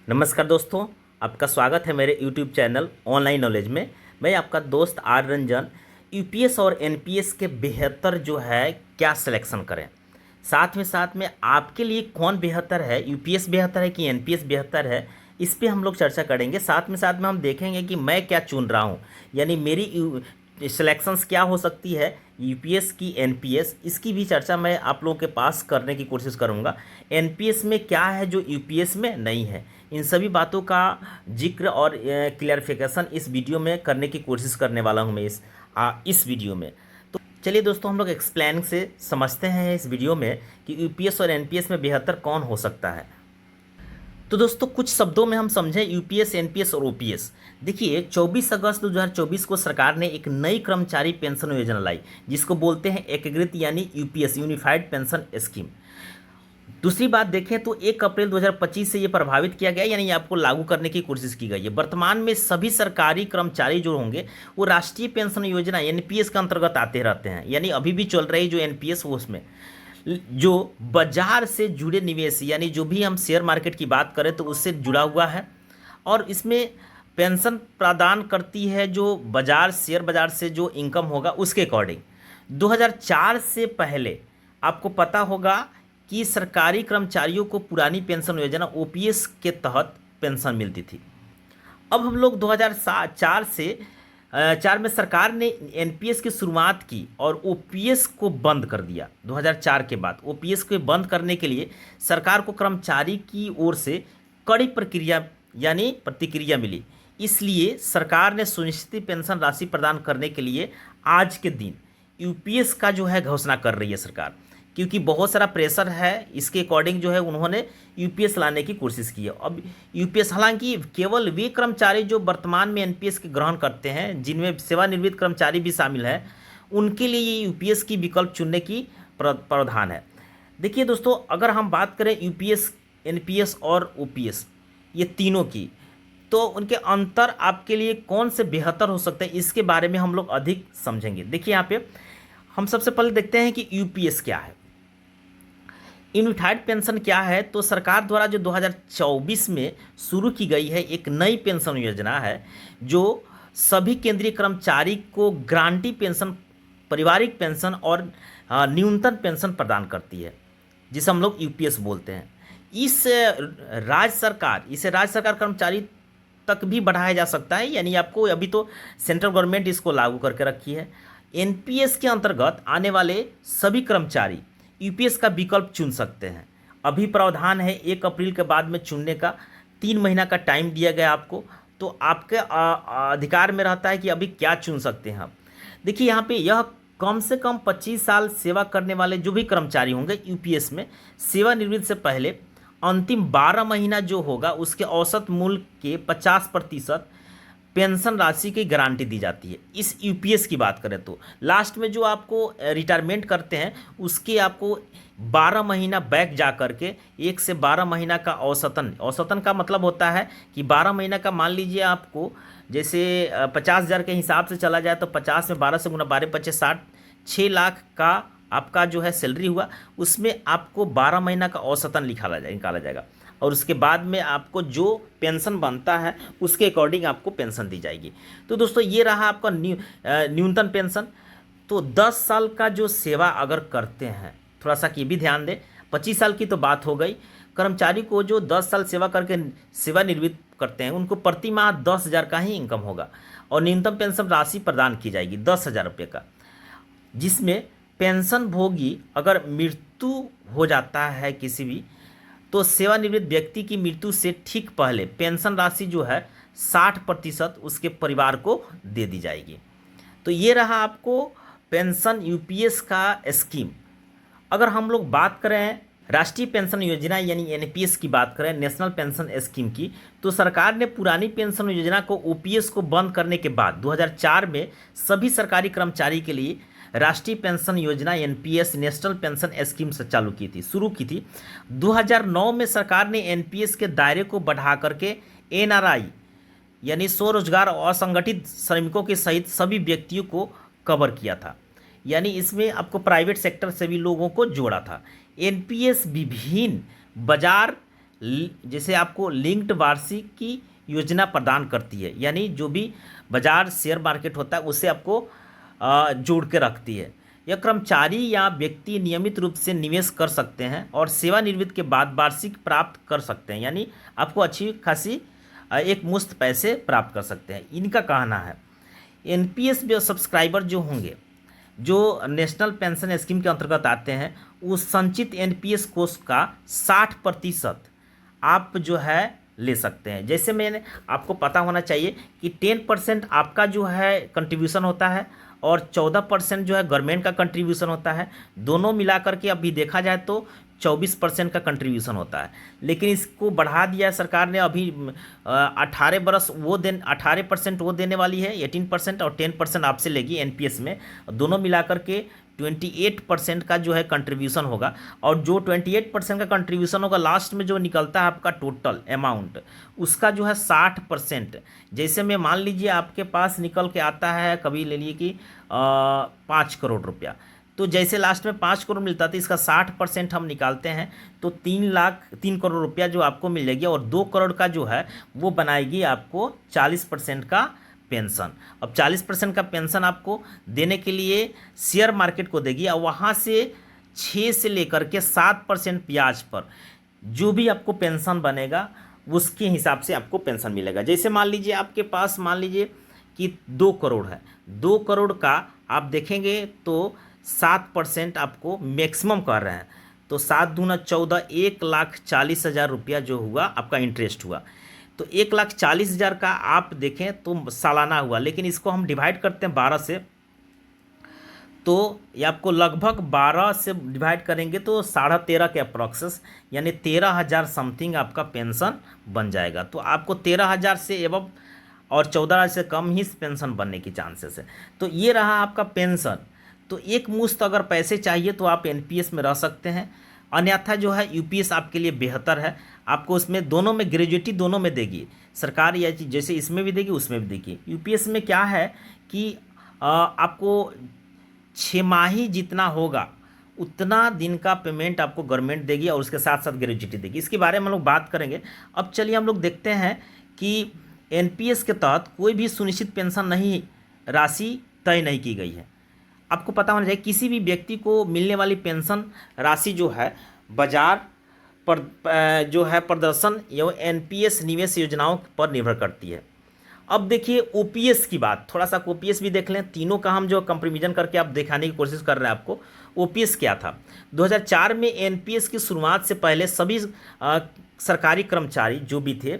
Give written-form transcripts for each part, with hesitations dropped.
नमस्कार दोस्तों, आपका स्वागत है मेरे YouTube चैनल ऑनलाइन नॉलेज में। मैं आपका दोस्त आर रंजन। यूपीएस और एनपीएस के बेहतर जो है क्या सिलेक्शन करें, साथ में आपके लिए कौन बेहतर है, यूपीएस बेहतर है कि एनपीएस बेहतर है, इस पे हम लोग चर्चा करेंगे। साथ में हम देखेंगे कि मैं क्या चुन रहा हूँ, यानी मेरी सिलेक्शंस क्या हो सकती है, यूपीएस की एनपीएस, इसकी भी चर्चा मैं आप लोगों के पास करने की कोशिश करूंगा। एनपीएस में क्या है जो यूपीएस में नहीं है, इन सभी बातों का जिक्र और क्लियरिफिकेशन इस वीडियो में करने की कोशिश करने वाला हूं मैं इस वीडियो में। तो चलिए दोस्तों, हम लोग एक्सप्लेन से समझते हैं इस वीडियो में कि यूपीएस और एनपीएस में बेहतर कौन हो सकता है। तो दोस्तों, कुछ शब्दों में हम समझें यूपीएस, एनपीएस और ओपीएस। देखिए, 24 अगस्त 2024 को सरकार ने एक नई कर्मचारी पेंशन योजना लाई, जिसको बोलते हैं एकीकृत यानी यूपीएस, यूनिफाइड पेंशन स्कीम। दूसरी बात देखें तो 1 अप्रैल 2025 से ये प्रभावित किया गया, यानी आपको लागू करने की कोशिश की गई है। वर्तमान में सभी सरकारी कर्मचारी जो होंगे वो राष्ट्रीय पेंशन योजना एनपीएस के अंतर्गत आते रहते हैं, यानी अभी भी चल रही जो एनपीएस वो उसमें जो बाजार से जुड़े निवेश, यानी जो भी हम शेयर मार्केट की बात करें तो उससे जुड़ा हुआ है, और इसमें पेंशन प्रदान करती है जो बाजार, शेयर बाजार से जो इनकम होगा उसके अकॉर्डिंग। 2004 से पहले आपको पता होगा कि सरकारी कर्मचारियों को पुरानी पेंशन योजना ओपीएस के तहत पेंशन मिलती थी। अब हम लोग 2004 से 4 में सरकार ने एनपीएस की शुरुआत की और ओपीएस को बंद कर दिया। 2004 के बाद ओपीएस को बंद करने के लिए सरकार को कर्मचारी की ओर से कड़ी प्रक्रिया यानी प्रतिक्रिया मिली। इसलिए सरकार ने सुनिश्चित पेंशन राशि प्रदान करने के लिए आज के दिन यूपीएस का जो है घोषणा कर रही है सरकार, क्योंकि बहुत सारा प्रेशर है। इसके अकॉर्डिंग जो है उन्होंने यूपीएस लाने की कोशिश की है। अब यूपीएस, हालांकि केवल वे कर्मचारी जो वर्तमान में एनपीएस के ग्रहण करते हैं, जिनमें सेवानिवृत्त कर्मचारी भी शामिल है, उनके लिए ये यूपीएस की विकल्प चुनने की प्रावधान है। देखिए दोस्तों, अगर हम बात करें यूपीएस, एनपीएस और ओपीएस, ये तीनों की, तो उनके अंतर आपके लिए कौन से बेहतर हो सकते हैं, इसके बारे में हम लोग अधिक समझेंगे। देखिए, यहाँ पे हम सबसे पहले देखते हैं कि यूपीएस क्या है, यूनिफाइड पेंशन क्या है। तो सरकार द्वारा जो 2024 में शुरू की गई है एक नई पेंशन योजना है, जो सभी केंद्रीय कर्मचारी को गारंटी पेंशन, पारिवारिक पेंशन और न्यूनतम पेंशन प्रदान करती है, जिसे हम लोग यूपीएस बोलते हैं। इसे राज्य सरकार कर्मचारी तक भी बढ़ाया जा सकता है, यानी आपको अभी तो सेंट्रल गवर्नमेंट इसको लागू करके रखी है। एनपीएस के अंतर्गत आने वाले सभी कर्मचारी यूपीएस का विकल्प चुन सकते हैं। अभी प्रावधान है 1 अप्रैल के बाद में चुनने का, 3 महीना का टाइम दिया गया आपको, तो आपके अधिकार में रहता है कि अभी क्या चुन सकते हैं आप। देखिए, यहाँ पे यह कम से कम 25 साल सेवा करने वाले जो भी कर्मचारी होंगे यूपीएस में, सेवानिवृत्ति से पहले अंतिम 12 महीना जो होगा उसके औसत मूल्य के 50% पेंशन राशि की गारंटी दी जाती है। इस यूपीएस की बात करें तो लास्ट में जो आपको रिटायरमेंट करते हैं उसके आपको 12 महीना बैक जा करके 1 से 12 महीना का औसतन का मतलब होता है कि 12 महीना का, मान लीजिए आपको जैसे 50,000 के हिसाब से चला जाए तो 50 में 12 से गुना 12 25 60, 6 लाख का आपका जो है सैलरी हुआ, उसमें आपको 12 महीना का औसतन निकाला जाएगा, और उसके बाद में आपको जो पेंशन बनता है उसके अकॉर्डिंग आपको पेंशन दी जाएगी। तो दोस्तों, ये रहा आपका न्यूनतम पेंशन। तो 10 साल का जो सेवा अगर करते हैं, थोड़ा सा ये भी ध्यान दें, 25 साल की तो बात हो गई। कर्मचारी को जो 10 साल सेवा करके सेवानिवृत्त करते हैं उनको प्रति माह 10,000 का ही इनकम होगा, और न्यूनतम पेंशन राशि प्रदान की जाएगी 10,000 रुपये का, जिसमें पेंशन भोगी अगर मृत्यु हो जाता है किसी भी, तो सेवानिवृत्त व्यक्ति की मृत्यु से ठीक पहले पेंशन राशि जो है 60% उसके परिवार को दे दी जाएगी। तो ये रहा आपको पेंशन यूपीएस का स्कीम। अगर हम लोग बात करें राष्ट्रीय पेंशन योजना यानी एनपीएस की बात करें, नेशनल पेंशन स्कीम की, तो सरकार ने पुरानी पेंशन योजना को ओपीएस को बंद करने के बाद 2004 में सभी सरकारी कर्मचारी के लिए राष्ट्रीय पेंशन योजना एनपीएस, नेशनल पेंशन स्कीम से शुरू की थी। 2009 में सरकार ने एनपीएस के दायरे को बढ़ा करके एनआरआई यानी स्वरोजगार और असंगठित श्रमिकों के सहित सभी व्यक्तियों को कवर किया था, यानी इसमें आपको प्राइवेट सेक्टर से भी लोगों को जोड़ा था। एनपीएस विभिन्न बाजार जैसे आपको लिंक्ड वार्षिकी योजना प्रदान करती है, यानी जो भी बाजार शेयर मार्केट होता है उससे आपको जोड़ के रखती है। यह कर्मचारी या व्यक्ति नियमित रूप से निवेश कर सकते हैं और सेवानिवृत्ति के बाद वार्षिक प्राप्त कर सकते हैं, यानी आपको अच्छी खासी एक मुश्त पैसे प्राप्त कर सकते हैं। इनका कहना है एनपीएस सब्सक्राइबर जो होंगे, जो नेशनल पेंशन स्कीम के अंतर्गत आते हैं, उस संचित एनपीएस कोष का 60% आप जो है ले सकते हैं। जैसे मैंने आपको पता होना चाहिए कि 10% आपका जो है कंट्रीब्यूशन होता है और 14% जो है गवर्नमेंट का कंट्रीब्यूशन होता है। दोनों मिलाकर के अभी देखा जाए तो 24% का कंट्रीब्यूशन होता है, लेकिन इसको बढ़ा दिया है सरकार ने। अभी 18% वो देने वाली है, 18% और 10% आपसे लेगी एनपीएस में। दोनों मिलाकर के 28% का जो है कंट्रीब्यूशन होगा, और जो 28% का कंट्रीब्यूशन होगा लास्ट में जो निकलता है आपका टोटल अमाउंट, उसका जो है 60%। जैसे में मान लीजिए आपके पास निकल के आता है, कभी ले लिए कि 5 करोड़ रुपया, तो जैसे लास्ट में 5 करोड़ मिलता था, इसका 60% हम निकालते हैं तो 3 करोड़ रुपया जो आपको मिल जाएगी, और 2 करोड़ का जो है वो बनाएगी आपको 40% का पेंशन। अब 40% का पेंशन आपको देने के लिए शेयर मार्केट को देगी, और वहाँ से 6 से लेकर के 7% ब्याज पर जो भी आपको पेंशन बनेगा उसके हिसाब से आपको पेंशन मिलेगा। जैसे मान लीजिए आपके पास मान लीजिए कि 2 करोड़ है, 2 करोड़ का आप देखेंगे तो 7% आपको मैक्सिमम कर रहे हैं, तो 7 दूना 14, 1,40,000 रुपया जो हुआ आपका इंटरेस्ट हुआ। तो 1,40,000 का आप देखें तो सालाना हुआ, लेकिन इसको हम डिवाइड करते हैं 12 से, तो ये आपको लगभग 12 से डिवाइड करेंगे तो 13.5 के अप्रॉक्सेस, यानी 13,000 समथिंग आपका पेंशन बन जाएगा। तो आपको 13,000 से एवं और 14,000 से कम ही पेंशन बनने की चांसेस है। तो ये रहा आपका पेंशन। तो एक मुश्त अगर पैसे चाहिए तो आप एनपीएस में रह सकते हैं, अन्यथा जो है यूपीएस आपके लिए बेहतर है। आपको उसमें दोनों में ग्रेजुएटी दोनों में देगी सरकार, या जैसे इसमें भी देगी उसमें भी देगी। यूपीएस में क्या है कि आपको 6 माही जितना होगा उतना दिन का पेमेंट आपको गवर्नमेंट देगी, और उसके साथ साथ ग्रेजुएटी देगी। इसके बारे में हम लोग बात करेंगे। अब चलिए हम लोग देखते हैं कि एनपीएस के तहत कोई भी सुनिश्चित पेंशन नहीं राशि तय नहीं की गई है। आपको पता होना चाहिए किसी भी व्यक्ति को मिलने वाली पेंशन राशि जो है बाजार पर जो है प्रदर्शन एवं एनपीएस निवेश योजनाओं पर निर्भर करती है। अब देखिए ओपीएस की बात, थोड़ा सा ओपीएस भी देख लें। तीनों का हम जो कंपेरिजन करके आप दिखाने की कोशिश कर रहे हैं आपको। ओपीएस क्या था? 2004 में एनपीएस की शुरुआत से पहले सभी सरकारी कर्मचारी जो भी थे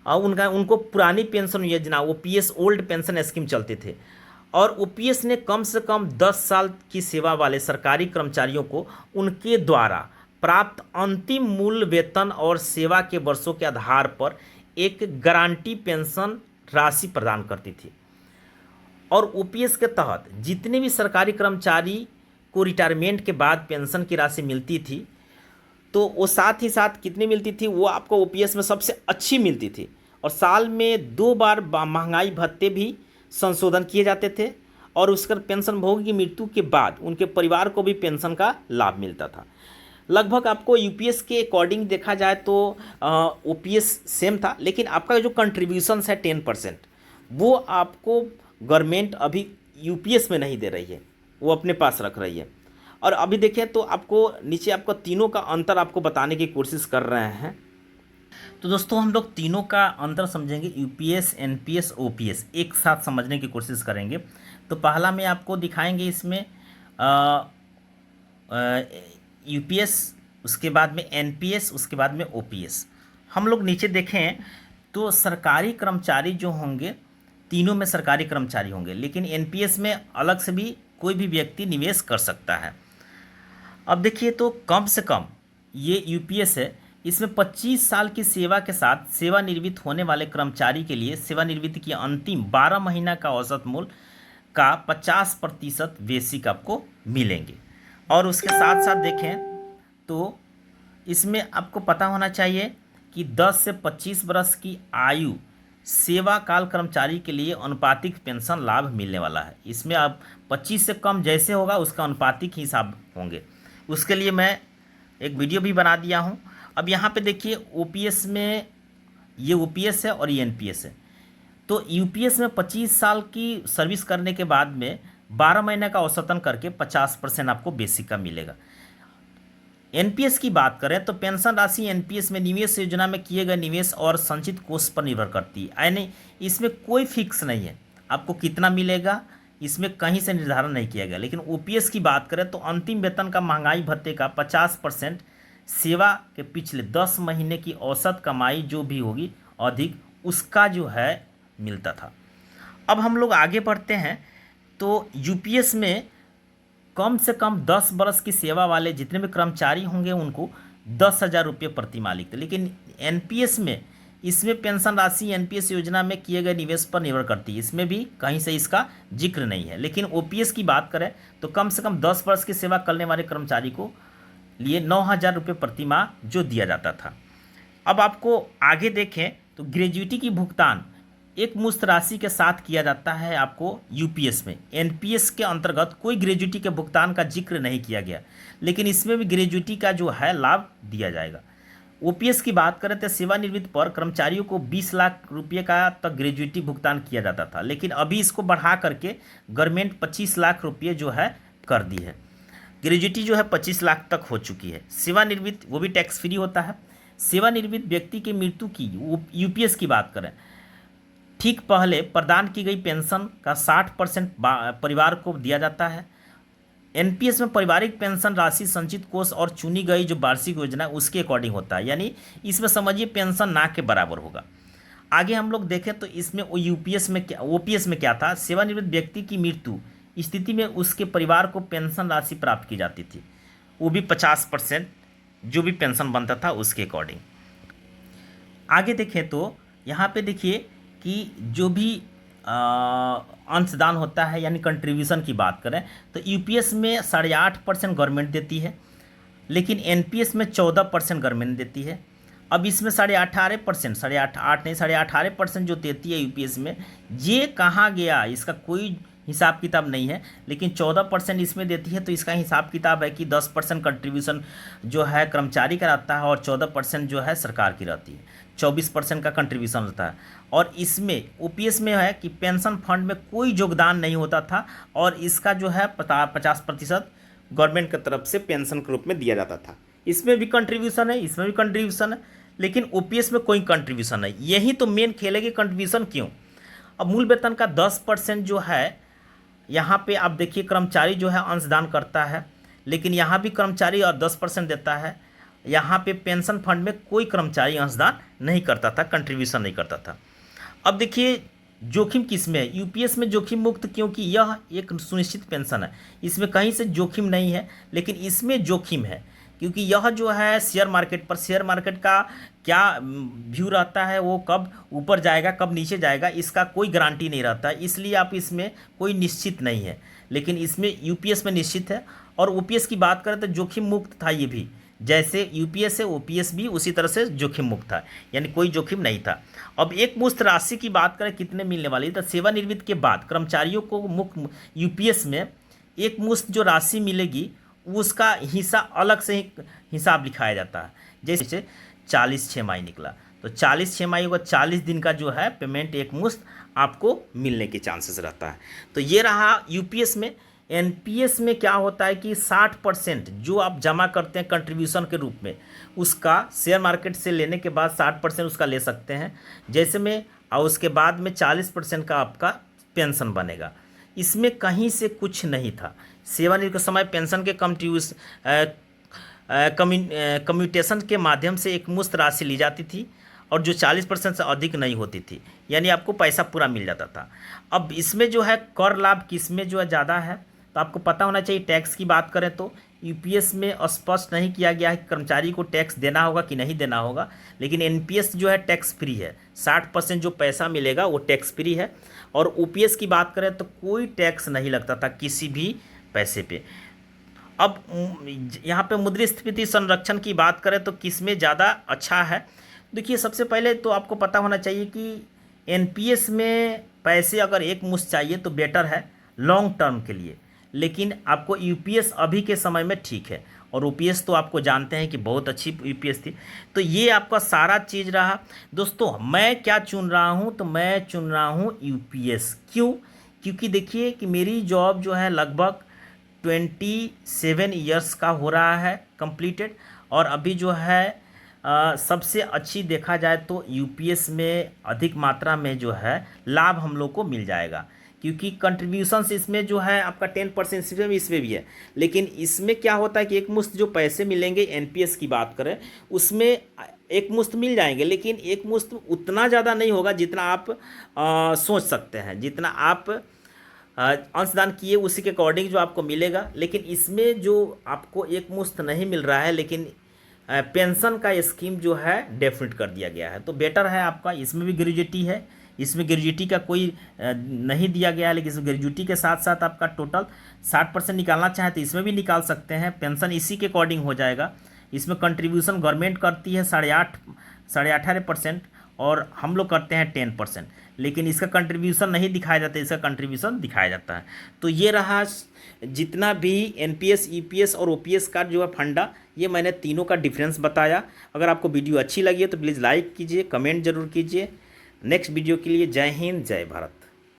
उनको पुरानी पेंशन योजना ओपीएस ओल्ड पेंशन स्कीम चलते थे, और ओपीएस ने कम से कम 10 साल की सेवा वाले सरकारी कर्मचारियों को उनके द्वारा प्राप्त अंतिम मूल वेतन और सेवा के वर्षों के आधार पर एक गारंटी पेंशन राशि प्रदान करती थी। और ओपीएस के तहत जितने भी सरकारी कर्मचारी को रिटायरमेंट के बाद पेंशन की राशि मिलती थी, तो वो साथ ही साथ कितनी मिलती थी, वो आपको ओपीएस में सबसे अच्छी मिलती थी। और साल में 2 बार महंगाई भत्ते भी संशोधन किए जाते थे, और उसका पेंशन भोगी की मृत्यु के बाद उनके परिवार को भी पेंशन का लाभ मिलता था। लगभग आपको यूपीएस के अकॉर्डिंग देखा जाए तो ओपीएस सेम था, लेकिन आपका जो कंट्रीब्यूशन है 10%, वो आपको गवर्नमेंट अभी यूपीएस में नहीं दे रही है, वो अपने पास रख रही है। और अभी देखें तो आपको नीचे आपको तीनों का अंतर आपको बताने की कोशिश कर रहे हैं। तो दोस्तों हम लोग तीनों का अंतर समझेंगे, यूपीएस, एनपीएस, ओपीएस, एक साथ समझने की कोशिश करेंगे। तो पहला में आपको दिखाएंगे इसमें यूपीएस, उसके बाद में एनपीएस, उसके बाद में ओपीएस। हम लोग नीचे देखें तो सरकारी कर्मचारी जो होंगे, तीनों में सरकारी कर्मचारी होंगे, लेकिन एनपीएस में अलग से भी कोई भी व्यक्ति निवेश कर सकता है। अब देखिए तो कम से कम ये यूपीएस है, इसमें 25 साल की सेवा के साथ सेवानिवृत्त होने वाले कर्मचारी के लिए सेवानिवृत्ति की अंतिम 12 महीना का औसत मूल्य का 50% बेसिक आपको मिलेंगे। और उसके साथ साथ देखें तो इसमें आपको पता होना चाहिए कि 10 से 25 वर्ष की आयु सेवा काल कर्मचारी के लिए अनुपातिक पेंशन लाभ मिलने वाला है। इसमें आप 25 से कम जैसे होगा उसका अनुपातिक हिसाब होंगे। उसके लिए मैं एक वीडियो भी बना दिया हूं, अब यहाँ पे देखिए ओपीएस में ये ओपीएस है और ये एनपीएस है। तो यूपीएस में 25 साल की सर्विस करने के बाद में 12 महीने का औसतन करके 50% आपको बेसिक का मिलेगा। एनपीएस की बात करें तो पेंशन राशि एनपीएस में निवेश योजना में किए गए निवेश और संचित कोष पर निर्भर करती है, यानी इसमें कोई फिक्स नहीं है आपको कितना मिलेगा, इसमें कहीं से निर्धारण नहीं किया गया। लेकिन ओपीएस की बात करें तो अंतिम वेतन का महंगाई भत्ते का 50% सेवा के पिछले 10 महीने की औसत कमाई जो भी होगी अधिक उसका जो है मिलता था। अब हम लोग आगे बढ़ते हैं तो यूपीएस में कम से कम 10 बरस की सेवा वाले जितने भी कर्मचारी होंगे उनको 10,000 रुपये प्रति मालिक थे। लेकिन एनपीएस में इसमें पेंशन राशि एनपीएस योजना में किए गए निवेश पर निर्भर करती है, इसमें भी कहीं से इसका जिक्र नहीं है। लेकिन ओपीएस की बात करें तो कम से कम 10 वर्ष की सेवा करने वाले कर्मचारी को लिए 9,000 रुपये प्रति माह जो दिया जाता था। अब आपको आगे देखें तो ग्रेजुइटी की भुगतान एक मुश्त राशि के साथ किया जाता है आपको यूपीएस में। एनपीएस के अंतर्गत कोई ग्रेजुइटी के भुगतान का जिक्र नहीं किया गया, लेकिन इसमें भी ग्रेजुइटी का जो है लाभ दिया जाएगा। ओपीएस की बात करें तो सेवानिवृत्त पर कर्मचारियों को 20 लाख रुपये का तक ग्रेजुइटी भुगतान किया जाता था, लेकिन अभी इसको बढ़ा करके गवर्नमेंट 25 लाख रुपये जो है कर दी है। ग्रेजुइटी जो है 25 लाख तक हो चुकी है। सेवानिवृत्त वो भी टैक्स फ्री होता है। सेवानिवृत्त व्यक्ति की मृत्यु की यूपीएस की बात करें ठीक पहले प्रदान की गई पेंशन का 60% परिवार को दिया जाता है। एनपीएस में पारिवारिक पेंशन राशि संचित कोष और चुनी गई जो वार्षिक योजना उसके अकॉर्डिंग होता है, यानी इसमें समझिए पेंशन ना के बराबर होगा। आगे हम लोग देखें तो इसमें यूपीएस में क्या ओपीएस में क्या था, सेवानिवृत्त व्यक्ति की मृत्यु स्थिति में उसके परिवार को पेंशन राशि प्राप्त की जाती थी, वो भी 50% जो भी पेंशन बनता था उसके अकॉर्डिंग। आगे देखें तो यहाँ पे देखिए कि जो भी अंशदान होता है यानी कंट्रीब्यूशन की बात करें तो यूपीएस में 8.5% गवर्नमेंट देती है, लेकिन एनपीएस में 14% गवर्नमेंट देती है। अब इसमें 18.5% 18.5% जो देती है यूपीएस में, ये कहाँ गया इसका कोई हिसाब किताब नहीं है, लेकिन 14% इसमें देती है। तो इसका हिसाब किताब है कि 10% कंट्रीब्यूशन जो है कर्मचारी का रहता है और 14% जो है सरकार की रहती है, 24% का कंट्रीब्यूशन होता है। और इसमें ओपीएस में है कि पेंशन फंड में कोई योगदान नहीं होता था और इसका जो है 50% गवर्नमेंट की तरफ से पेंशन के रूप में दिया जाता था। इसमें भी कंट्रीब्यूशन है, इसमें भी कंट्रीब्यूशन है, लेकिन ओपीएस में कोई कंट्रीब्यूशन नहीं। यही तो मेन खेल है कि कंट्रीब्यूशन क्यों। अब मूल वेतन का 10% जो है यहाँ पे आप देखिए कर्मचारी जो है अंशदान करता है, लेकिन यहाँ भी कर्मचारी और 10% देता है। यहाँ पे पेंशन फंड में कोई कर्मचारी अंशदान नहीं करता था, कंट्रीब्यूशन नहीं करता था। अब देखिए जोखिम किस में है, यूपीएस में जोखिम मुक्त, क्योंकि यह एक सुनिश्चित पेंशन है, इसमें कहीं से जोखिम नहीं है। लेकिन इसमें जोखिम है क्योंकि यह जो है शेयर मार्केट पर, शेयर मार्केट का क्या व्यू रहता है, वो कब ऊपर जाएगा कब नीचे जाएगा इसका कोई गारंटी नहीं रहता है, इसलिए आप इसमें कोई निश्चित नहीं है। लेकिन इसमें यूपीएस में निश्चित है। और ओपीएस की बात करें तो जोखिम मुक्त था, ये भी जैसे यूपीएस है ओपीएस भी उसी तरह से जोखिम मुक्त था, यानी कोई जोखिम नहीं था। अब एक मुश्त राशि की बात करें कितने मिलने वाली, तो सेवानिवृत्त के बाद कर्मचारियों को मुख्य यूपीएस में एक मुश्त जो राशि मिलेगी उसका हिस्सा अलग से ही हिसाब लिखाया जाता है। जैसे 40 छमाही निकला तो 40 छमाही होगा, 40 दिन का जो है पेमेंट एक मुश्त आपको मिलने के चांसेस रहता है। तो ये रहा यूपीएस में। एनपीएस में क्या होता है कि 60% जो आप जमा करते हैं कंट्रीब्यूशन के रूप में, उसका शेयर मार्केट से लेने के बाद 60% उसका ले सकते हैं जैसे में, और उसके बाद में 40% का आपका पेंशन बनेगा। इसमें कहीं से कुछ नहीं था। सेवानिवृत्त के समय पेंशन के कम्यूटेशन के माध्यम से एक मुश्त राशि ली जाती थी और जो 40% से अधिक नहीं होती थी, यानी आपको पैसा पूरा मिल जाता था। अब इसमें जो है कर लाभ किसमें जो है ज़्यादा है, तो आपको पता होना चाहिए। टैक्स की बात करें तो यूपीएस में स्पष्ट नहीं किया गया है कि कर्मचारी को टैक्स देना होगा कि नहीं देना होगा, लेकिन एनपीएस जो है टैक्स फ्री है, 60% जो पैसा मिलेगा वो टैक्स फ्री है। और ओपीएस की बात करें तो कोई टैक्स नहीं लगता था किसी भी पैसे पे। अब यहाँ पे मुद्रास्फीति संरक्षण की बात करें तो किसमें ज़्यादा अच्छा है, देखिए सबसे पहले तो आपको पता होना चाहिए कि एनपीएस में पैसे अगर एक मुश्त चाहिए तो बेटर है लॉन्ग टर्म के लिए, लेकिन आपको यूपीएस अभी के समय में ठीक है। और ओपीएस तो आपको जानते हैं कि बहुत अच्छी यूपीएस थी। तो ये आपका सारा चीज़ रहा दोस्तों। मैं क्या चुन रहा हूँ, तो मैं चुन रहा हूँ यूपीएस। क्यों? क्योंकि देखिए कि मेरी जॉब जो है लगभग 27 ईयर्स का हो रहा है कंप्लीटेड, और अभी जो है सबसे अच्छी देखा जाए तो यूपीएस में अधिक मात्रा में जो है लाभ हम लोग को मिल जाएगा, क्योंकि कंट्रीब्यूशंस इसमें जो है आपका 10% इसमें भी है। लेकिन इसमें क्या होता है कि एक मुश्त जो पैसे मिलेंगे, एनपीएस की बात करें उसमें एक मुश्त मिल जाएंगे, लेकिन एक मुश्त उतना ज़्यादा नहीं होगा जितना आप सोच सकते हैं। जितना आप अंशदान किए उसी के अकॉर्डिंग जो आपको मिलेगा। लेकिन इसमें जो आपको एक मुश्त नहीं मिल रहा है, लेकिन पेंशन का स्कीम जो है डेफिनेट कर दिया गया है, तो बेटर है आपका। इसमें भी ग्रेजुएटी है, इसमें ग्रेजुएटी का कोई नहीं दिया गया है, लेकिन इसमें ग्रेजुएटी के साथ साथ आपका टोटल 60% निकालना चाहे तो इसमें भी निकाल सकते हैं। पेंशन इसी के अकॉर्डिंग हो जाएगा। इसमें कंट्रीब्यूशन गवर्नमेंट करती है 18.5%, और हम लोग करते हैं 10%। लेकिन इसका कंट्रीब्यूशन नहीं दिखाया जाता, इसका कंट्रीब्यूशन दिखाया जाता है। तो ये रहा जितना भी एनपीएस, ईपीएस और ओपीएस का जो है फंडा, ये मैंने तीनों का डिफरेंस बताया। अगर आपको वीडियो अच्छी लगी है तो प्लीज़ लाइक कीजिए, कमेंट जरूर कीजिए। नेक्स्ट वीडियो के लिए जय हिंद, जय भारत।